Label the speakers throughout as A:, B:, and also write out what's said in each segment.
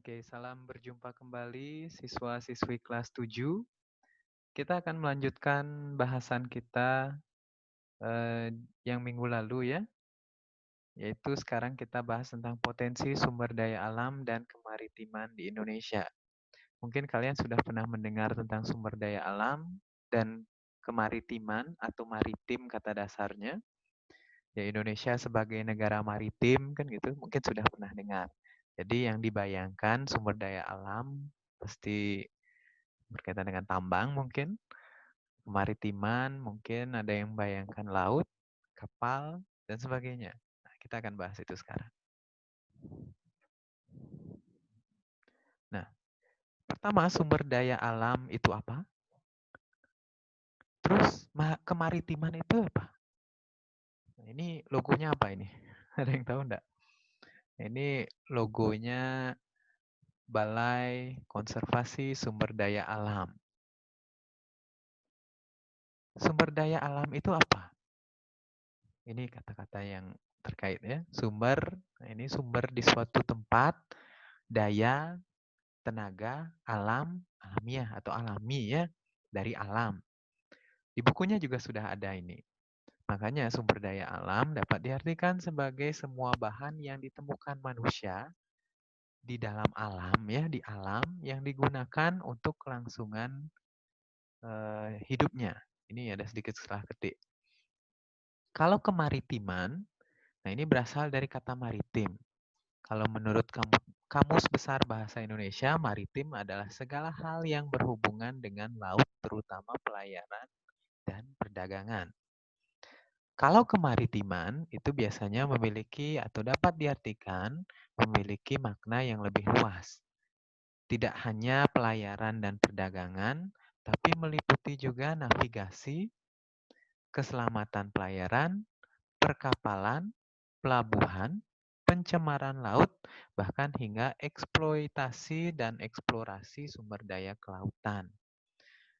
A: Oke, salam berjumpa kembali siswa-siswi kelas 7. Kita akan melanjutkan bahasan kita yang minggu lalu ya, yaitu sekarang kita bahas tentang potensi sumber daya alam dan kemaritiman di Indonesia. Mungkin kalian sudah pernah mendengar tentang sumber daya alam dan kemaritiman atau maritim kata dasarnya. Ya, Indonesia sebagai negara maritim kan gitu, mungkin sudah pernah dengar. Jadi yang dibayangkan sumber daya alam pasti berkaitan dengan tambang mungkin, kemaritiman mungkin ada yang bayangkan laut, kapal, dan sebagainya. Nah, kita akan bahas itu sekarang. Nah, pertama sumber daya alam itu apa? Terus kemaritiman itu apa? Nah, ini logonya apa ini? Ada yang tahu enggak? Ini logonya Balai Konservasi Sumber Daya Alam. Sumber daya alam itu apa? Ini kata-kata yang terkait ya. Sumber, nah ini sumber di suatu tempat, daya, tenaga, alam, alamiah atau alami ya, dari alam. Di bukunya juga sudah ada ini. Makanya sumber daya alam dapat diartikan sebagai semua bahan yang ditemukan manusia di dalam alam ya, di alam yang digunakan untuk kelangsungan hidupnya. Ini ada sedikit salah ketik. Kalau kemaritiman, nah ini berasal dari kata maritim. Kalau menurut Kamus Besar Bahasa Indonesia, maritim adalah segala hal yang berhubungan dengan laut, terutama pelayaran dan perdagangan. Kalau kemaritiman itu biasanya memiliki atau dapat diartikan memiliki makna yang lebih luas. Tidak hanya pelayaran dan perdagangan, tapi meliputi juga navigasi, keselamatan pelayaran, perkapalan, pelabuhan, pencemaran laut, bahkan hingga eksploitasi dan eksplorasi sumber daya kelautan.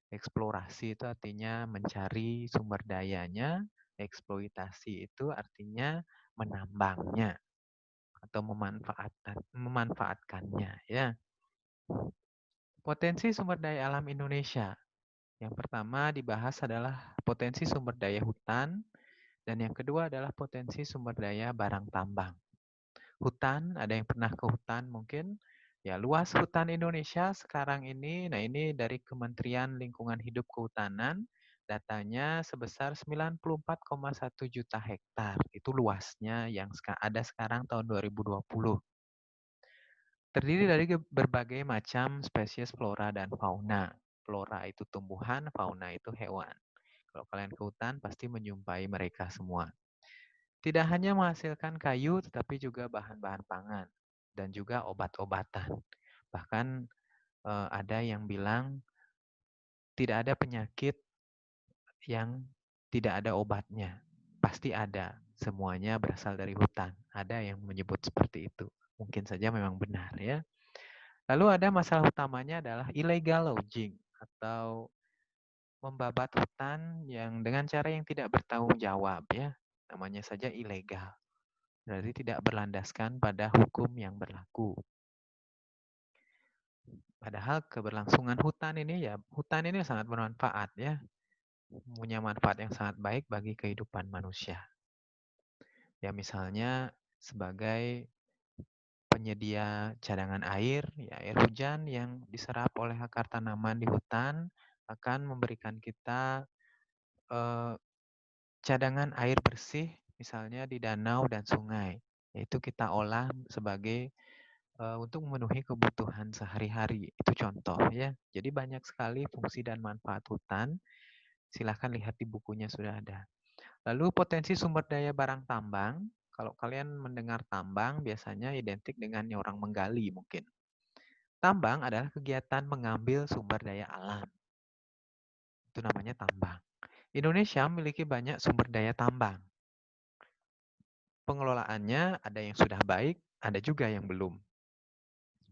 A: Eksplorasi itu artinya mencari sumber dayanya, eksploitasi itu artinya menambangnya atau memanfaatkannya ya. Potensi sumber daya alam Indonesia. Yang pertama dibahas adalah potensi sumber daya hutan dan yang kedua adalah potensi sumber daya barang tambang. Hutan, ada yang pernah ke hutan mungkin? Ya, luas hutan Indonesia sekarang ini, nah ini dari Kementerian Lingkungan Hidup Kehutanan, datanya sebesar 94,1 juta hektar. Itu luasnya yang ada sekarang tahun 2020. Terdiri dari berbagai macam spesies flora dan fauna. Flora itu tumbuhan, fauna itu hewan. Kalau kalian ke hutan pasti menjumpai mereka semua. Tidak hanya menghasilkan kayu, tetapi juga bahan-bahan pangan dan juga obat-obatan. Bahkan ada yang bilang tidak ada penyakit yang tidak ada obatnya. Pasti ada. Semuanya berasal dari hutan. Ada yang menyebut seperti itu. Mungkin saja memang benar ya. Lalu ada masalah utamanya adalah illegal logging atau membabat hutan yang dengan cara yang tidak bertanggung jawab ya. Namanya saja ilegal. Berarti tidak berlandaskan pada hukum yang berlaku. Padahal keberlangsungan hutan ini sangat bermanfaat ya. Punya manfaat yang sangat baik bagi kehidupan manusia. Ya misalnya sebagai penyedia cadangan air, ya air hujan yang diserap oleh akar tanaman di hutan akan memberikan kita eh, cadangan air bersih misalnya di danau dan sungai. Yaitu kita olah sebagai untuk memenuhi kebutuhan sehari-hari. Itu contoh ya. Jadi banyak sekali fungsi dan manfaat hutan. Silahkan lihat di bukunya sudah ada. Lalu potensi sumber daya barang tambang. Kalau kalian mendengar tambang biasanya identik dengan orang menggali mungkin. Tambang adalah kegiatan mengambil sumber daya alam. Itu namanya tambang. Indonesia memiliki banyak sumber daya tambang. Pengelolaannya ada yang sudah baik, ada juga yang belum.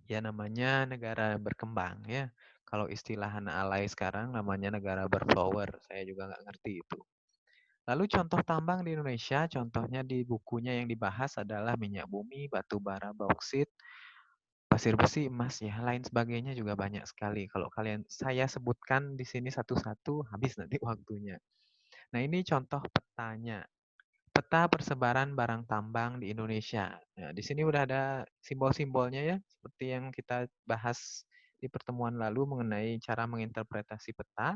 A: Ya namanya negara berkembang ya. Kalau istilah anak alay sekarang namanya negara berflower. Saya juga nggak ngerti itu. Lalu contoh tambang di Indonesia, contohnya di bukunya yang dibahas adalah minyak bumi, batu bara, bauksit, pasir besi, emas, ya lain sebagainya juga banyak sekali. Kalau saya sebutkan di sini satu-satu, habis nanti waktunya. Nah, ini contoh petanya. Peta persebaran barang tambang di Indonesia. Nah, di sini udah ada simbol-simbolnya ya, seperti yang kita bahas di pertemuan lalu mengenai cara menginterpretasi peta.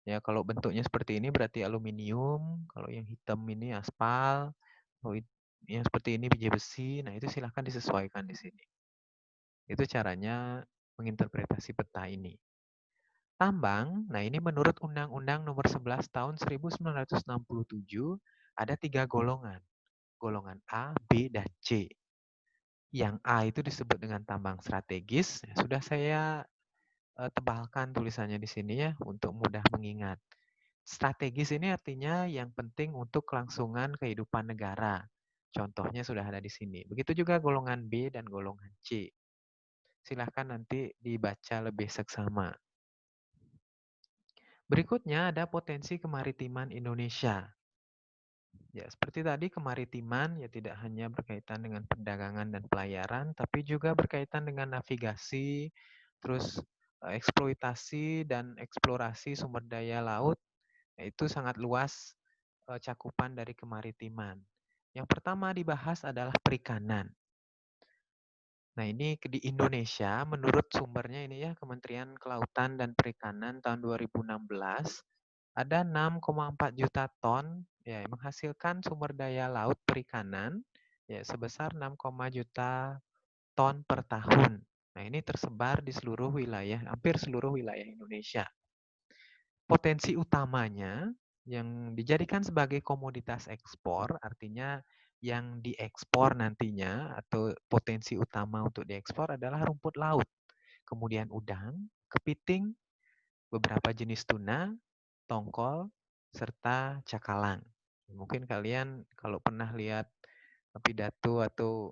A: Ya, kalau bentuknya seperti ini berarti aluminium, kalau yang hitam ini aspal, kalau yang seperti ini biji besi. Nah, itu silahkan disesuaikan di sini. Itu caranya menginterpretasi peta ini. Tambang, nah ini menurut Undang-Undang Nomor 11 Tahun 1967 ada 3 golongan. Golongan A, B, dan C. Yang A itu disebut dengan tambang strategis. Ya, sudah saya tebalkan tulisannya di sini ya untuk mudah mengingat. Strategis ini artinya yang penting untuk kelangsungan kehidupan negara. Contohnya sudah ada di sini. Begitu juga golongan B dan golongan C. Silahkan nanti dibaca lebih seksama. Berikutnya ada potensi kemaritiman Indonesia. Ya, seperti tadi kemaritiman ya tidak hanya berkaitan dengan perdagangan dan pelayaran, tapi juga berkaitan dengan navigasi, terus eksploitasi dan eksplorasi sumber daya laut. Ya, itu sangat luas cakupan dari kemaritiman. Yang pertama dibahas adalah perikanan. Nah, ini di Indonesia, menurut sumbernya ini ya, Kementerian Kelautan dan Perikanan tahun 2016, ada 6,4 juta ton ya menghasilkan sumber daya laut perikanan ya sebesar 6, juta ton per tahun. Nah, ini tersebar di seluruh wilayah, hampir seluruh wilayah Indonesia. Potensi utamanya yang dijadikan sebagai komoditas ekspor, artinya yang diekspor nantinya atau potensi utama untuk diekspor adalah rumput laut, kemudian udang, kepiting, beberapa jenis tuna, tongkol, serta cakalang. Mungkin kalian kalau pernah lihat pidato atau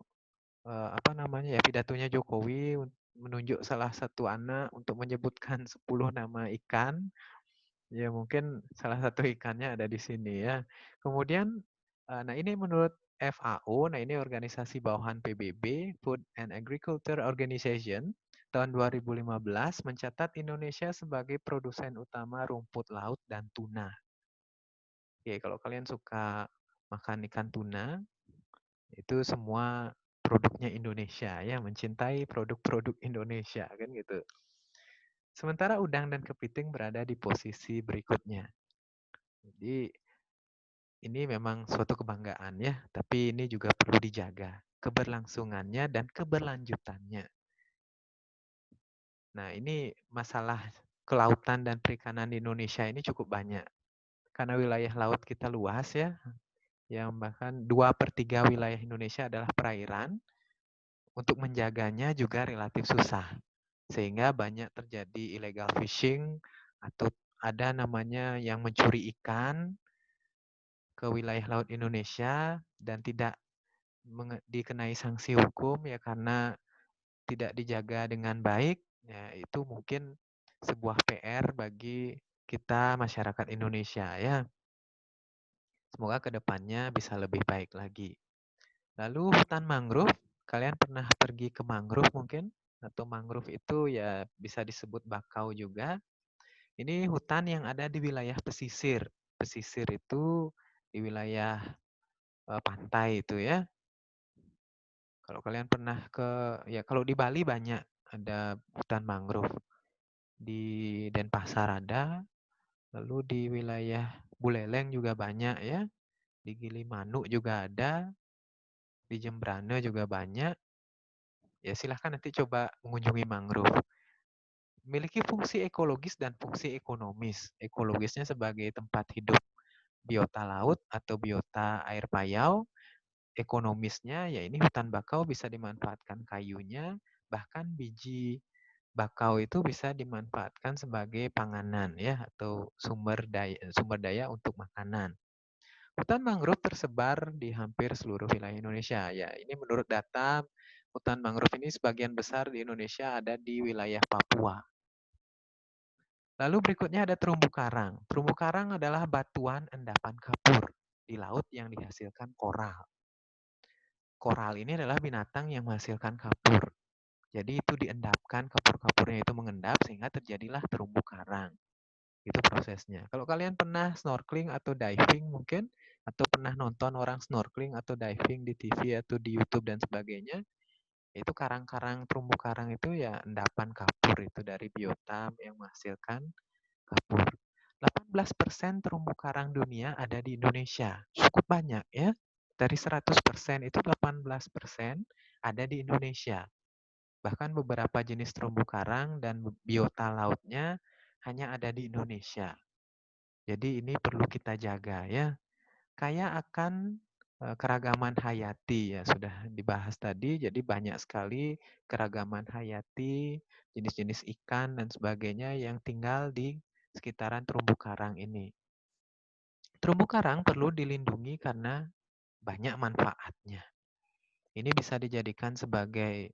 A: apa namanya ya pidatonya Jokowi menunjuk salah satu anak untuk menyebutkan 10 nama ikan, ya mungkin salah satu ikannya ada di sini ya. Kemudian, nah ini menurut FAO, nah ini organisasi bawahan PBB, Food and Agriculture Organization, tahun 2015 mencatat Indonesia sebagai produsen utama rumput laut dan tuna. Oke, kalau kalian suka makan ikan tuna, itu semua produknya Indonesia ya, mencintai produk-produk Indonesia kan gitu. Sementara udang dan kepiting berada di posisi berikutnya. Jadi ini memang suatu kebanggaan ya, tapi ini juga perlu dijaga keberlangsungannya dan keberlanjutannya. Nah, ini masalah kelautan dan perikanan di Indonesia ini cukup banyak. Karena wilayah laut kita luas ya, yang bahkan 2/3 wilayah Indonesia adalah perairan, untuk menjaganya juga relatif susah. Sehingga banyak terjadi illegal fishing atau ada namanya yang mencuri ikan ke wilayah laut Indonesia dan tidak dikenai sanksi hukum ya karena tidak dijaga dengan baik, ya itu mungkin sebuah PR bagi kita masyarakat Indonesia ya. Semoga kedepannya bisa lebih baik lagi. Lalu hutan mangrove, kalian pernah pergi ke mangrove mungkin? Atau mangrove itu ya bisa disebut bakau juga. Ini hutan yang ada di wilayah pesisir. Pesisir itu di wilayah pantai itu ya. Kalau kalian pernah ya kalau di Bali banyak ada hutan mangrove. Di Denpasar ada, lalu di wilayah Buleleng juga banyak ya. Di Gilimanuk juga ada, di Jembrana juga banyak. Ya silahkan nanti coba mengunjungi mangrove. Memiliki fungsi ekologis dan fungsi ekonomis. Ekologisnya sebagai tempat hidup biota laut atau biota air payau. Ekonomisnya ya ini hutan bakau bisa dimanfaatkan kayunya, bahkan biji bakau itu bisa dimanfaatkan sebagai panganan ya atau sumber daya untuk makanan. Hutan mangrove tersebar di hampir seluruh wilayah Indonesia. Ya, ini menurut data hutan mangrove ini sebagian besar di Indonesia ada di wilayah Papua. Lalu berikutnya ada terumbu karang. Terumbu karang adalah batuan endapan kapur di laut yang dihasilkan koral. Koral ini adalah binatang yang menghasilkan kapur. Jadi itu diendapkan, kapur-kapurnya itu mengendap sehingga terjadilah terumbu karang. Itu prosesnya. Kalau kalian pernah snorkeling atau diving mungkin, atau pernah nonton orang snorkeling atau diving di TV atau di YouTube dan sebagainya, itu karang-karang terumbu karang itu ya endapan kapur itu dari biota yang menghasilkan kapur. 18% terumbu karang dunia ada di Indonesia. Cukup banyak ya. Dari 100% itu 18% ada di Indonesia. Bahkan beberapa jenis terumbu karang dan biota lautnya hanya ada di Indonesia. Jadi ini perlu kita jaga ya. Kaya akan keragaman hayati ya sudah dibahas tadi. Jadi banyak sekali keragaman hayati, jenis-jenis ikan dan sebagainya yang tinggal di sekitaran terumbu karang ini. Terumbu karang perlu dilindungi karena banyak manfaatnya. Ini bisa dijadikan sebagai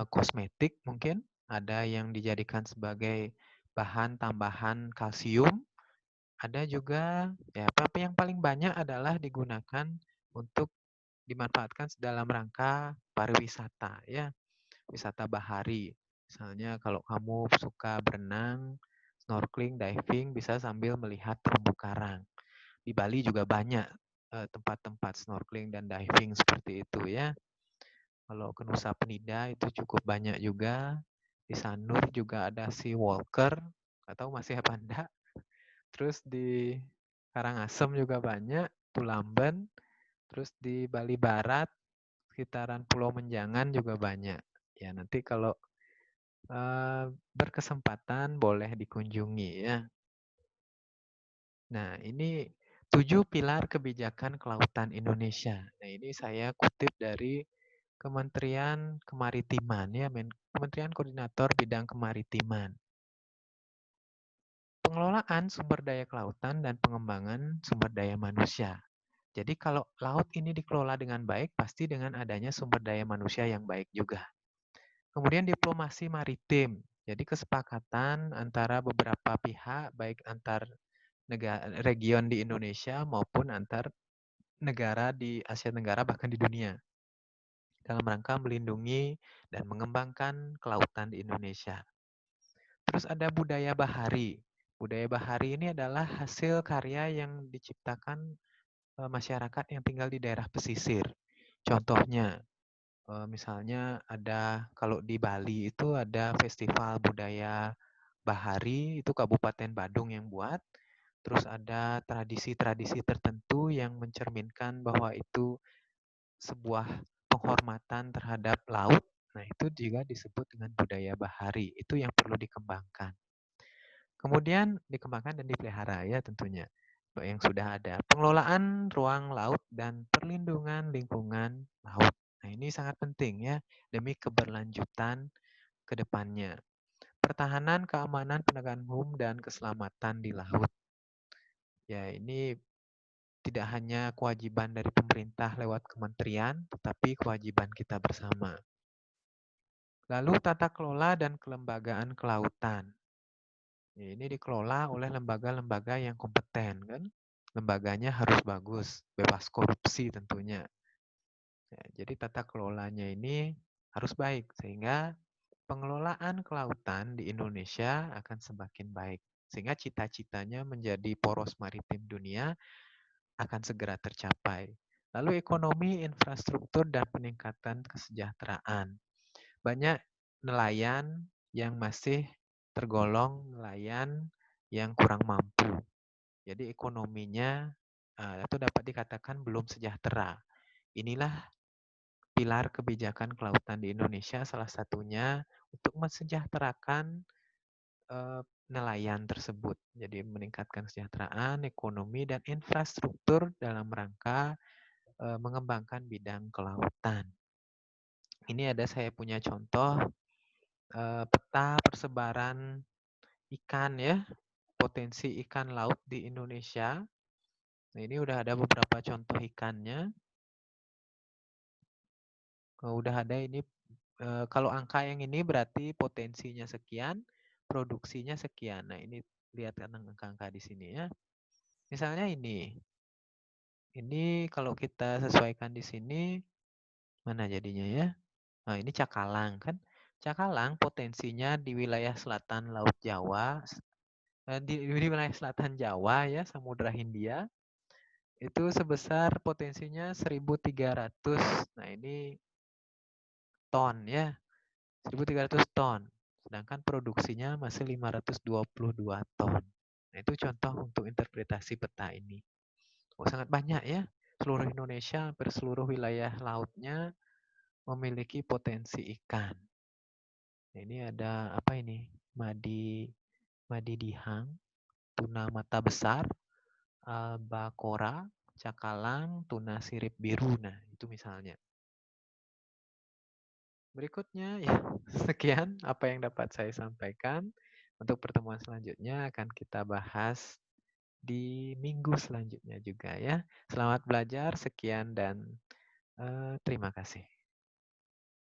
A: kosmetik mungkin, ada yang dijadikan sebagai bahan tambahan kalsium, ada juga ya tapi yang paling banyak adalah digunakan untuk dimanfaatkan dalam rangka pariwisata ya, wisata bahari. Misalnya kalau kamu suka berenang, snorkeling, diving bisa sambil melihat terumbu karang. Di Bali juga banyak tempat-tempat snorkeling dan diving seperti itu ya. Kalau ke Nusa Penida itu cukup banyak juga. Di Sanur juga ada Sea Walker, atau masih apa enggak. Terus di Karangasem juga banyak, Tulamben. Terus di Bali Barat, sekitaran Pulau Menjangan juga banyak. Ya nanti kalau berkesempatan boleh dikunjungi ya. Nah ini 7 pilar kebijakan kelautan Indonesia. Nah ini saya kutip dari Kementerian Kemaritiman ya, Kementerian Koordinator Bidang Kemaritiman. Pengelolaan sumber daya kelautan dan pengembangan sumber daya manusia. Jadi kalau laut ini dikelola dengan baik, pasti dengan adanya sumber daya manusia yang baik juga. Kemudian diplomasi maritim. Jadi kesepakatan antara beberapa pihak, baik antar negara region di Indonesia maupun antar negara di Asia Tenggara bahkan di dunia, dalam rangka melindungi dan mengembangkan kelautan di Indonesia. Terus ada budaya bahari. Budaya bahari ini adalah hasil karya yang diciptakan masyarakat yang tinggal di daerah pesisir. Contohnya, misalnya ada kalau di Bali itu ada festival budaya bahari, itu Kabupaten Badung yang buat. Terus ada tradisi-tradisi tertentu yang mencerminkan bahwa itu sebuah penghormatan terhadap laut. Nah, itu juga disebut dengan budaya bahari. Itu yang perlu dikembangkan. Kemudian dikembangkan dan dipelihara ya tentunya yang sudah ada. Pengelolaan ruang laut dan perlindungan lingkungan laut. Nah, ini sangat penting ya demi keberlanjutan ke depannya. Pertahanan, keamanan, penegakan hukum dan keselamatan di laut. Ya, ini tidak hanya kewajiban dari pemerintah lewat kementerian, tetapi kewajiban kita bersama. Lalu tata kelola dan kelembagaan kelautan. Ya, ini dikelola oleh lembaga-lembaga yang kompeten kan. Lembaganya harus bagus, bebas korupsi tentunya. Ya, jadi tata kelolanya ini harus baik sehingga pengelolaan kelautan di Indonesia akan semakin baik. Sehingga cita-citanya menjadi poros maritim dunia akan segera tercapai. Lalu ekonomi, infrastruktur, dan peningkatan kesejahteraan. Banyak nelayan yang masih tergolong nelayan yang kurang mampu. Jadi ekonominya itu dapat dikatakan belum sejahtera. Inilah pilar kebijakan kelautan di Indonesia salah satunya untuk mensejahterakan nelayan tersebut. Jadi meningkatkan kesejahteraan, ekonomi, dan infrastruktur dalam rangka mengembangkan bidang kelautan. Ini ada saya punya contoh peta persebaran ikan ya, potensi ikan laut di Indonesia. Nah, ini udah ada beberapa contoh ikannya. Udah ada ini kalau angka yang ini berarti potensinya sekian, produksinya sekian. Nah, ini lihat angka-angka di sini ya. Misalnya ini. Ini kalau kita sesuaikan di sini mana jadinya ya? Nah, ini cakalang kan. Cakalang potensinya di wilayah selatan Laut Jawa, di wilayah selatan Jawa ya, Samudra Hindia, itu sebesar potensinya 1.300. Nah, ini ton ya, 1.300 ton. Sedangkan produksinya masih 522 ton. Nah, itu contoh untuk interpretasi peta ini. Oh, sangat banyak ya. Seluruh Indonesia, hampir seluruh wilayah lautnya memiliki potensi ikan. Nah, ini ada apa ini? Madi madi dihang, tuna mata besar, albacora, cakalang, tuna sirip biru. Nah, itu misalnya. Berikutnya ya, sekian apa yang dapat saya sampaikan. Untuk pertemuan selanjutnya akan kita bahas di minggu selanjutnya juga ya. Selamat belajar, sekian dan terima kasih.